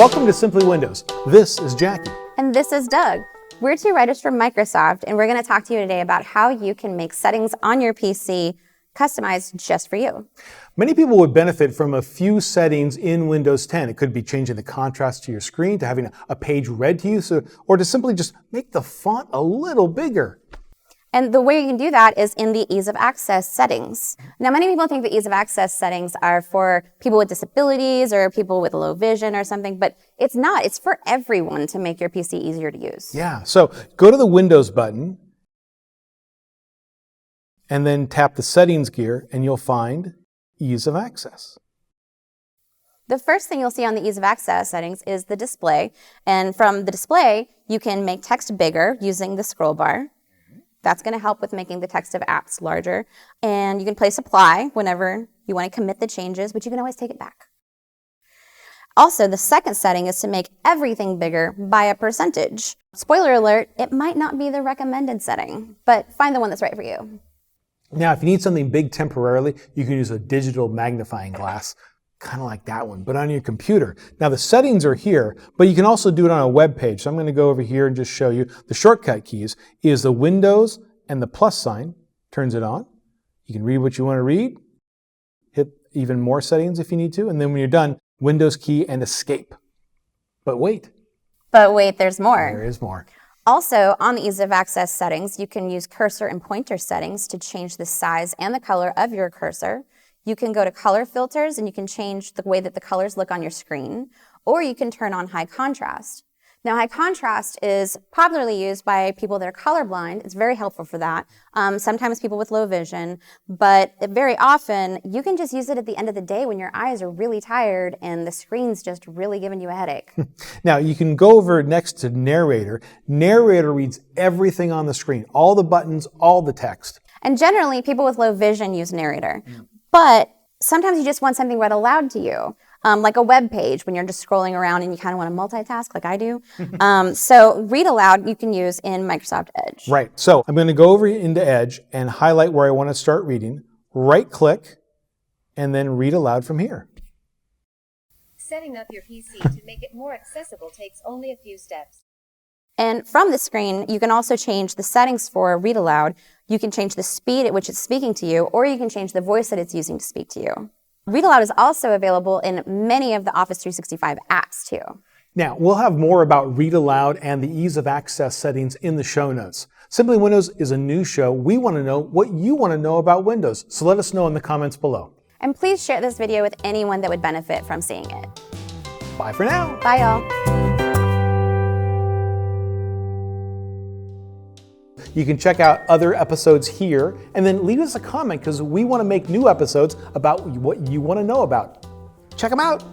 Welcome to Simply Windows. This is Jackie. And this is Doug. We're two writers from Microsoft, and we're going to talk to you today about how you can make settings on your PC customized just for you. Many people would benefit from a few settings in Windows 10. It could be changing the contrast to your screen, to having a page read to you, or to simply just make the font a little bigger. And the way you can do that is in the ease of access settings. Now, many people think the ease of access settings are for people with disabilities or people with low vision or something, but it's not. It's for everyone to make your PC easier to use. Yeah, so go to the Windows button and then tap the settings gear and you'll find ease of access. The first thing you'll see on the ease of access settings is the display. And from the display, you can make text bigger using the scroll bar. That's going to help with making the text of apps larger. And you can place apply whenever you want to commit the changes, but you can always take it back. Also, the second setting is to make everything bigger by a percentage. Spoiler alert, it might not be the recommended setting, but find the one that's right for you. Now, if you need something big temporarily, you can use a digital magnifying glass, kind of like that one, but on your computer. Now, the settings are here, but you can also do it on a web page. So I'm going to go over here and just show you the shortcut keys is the Windows and the plus sign, turns it on. You can read what you want to read, hit even more settings if you need to, and then when you're done, Windows key and escape. But wait. But wait, there's more. There is more. Also, on the ease of access settings, you can use cursor and pointer settings to change the size and the color of your cursor. You can go to color filters and you can change the way that the colors look on your screen, or you can turn on high contrast. Now, high contrast is popularly used by people that are colorblind. It's very helpful for that. Sometimes people with low vision, but very often you can just use it at the end of the day when your eyes are really tired and the screen's just really giving you a headache. Now, you can go over next to narrator. Narrator reads everything on the screen, all the buttons, all the text. And generally, people with low vision use narrator. But sometimes you just want something read aloud to you, like a web page when you're just scrolling around and you kind of want to multitask like I do. So read aloud you can use in Microsoft Edge. Right. So I'm going to go over into Edge and highlight where I want to start reading, right click, and then read aloud from here. Setting up your PC to make it more accessible takes only a few steps. And from the screen, you can also change the settings for read aloud. You can change the speed at which it's speaking to you, or you can change the voice that it's using to speak to you. Read aloud is also available in many of the Office 365 apps too. Now, we'll have more about read aloud and the ease of access settings in the show notes. Simply Windows is a new show. We want to know what you want to know about Windows, so let us know in the comments below. And please share this video with anyone that would benefit from seeing it. Bye for now. Bye, y'all. You can check out other episodes here and then leave us a comment because we want to make new episodes about what you want to know about. Check them out.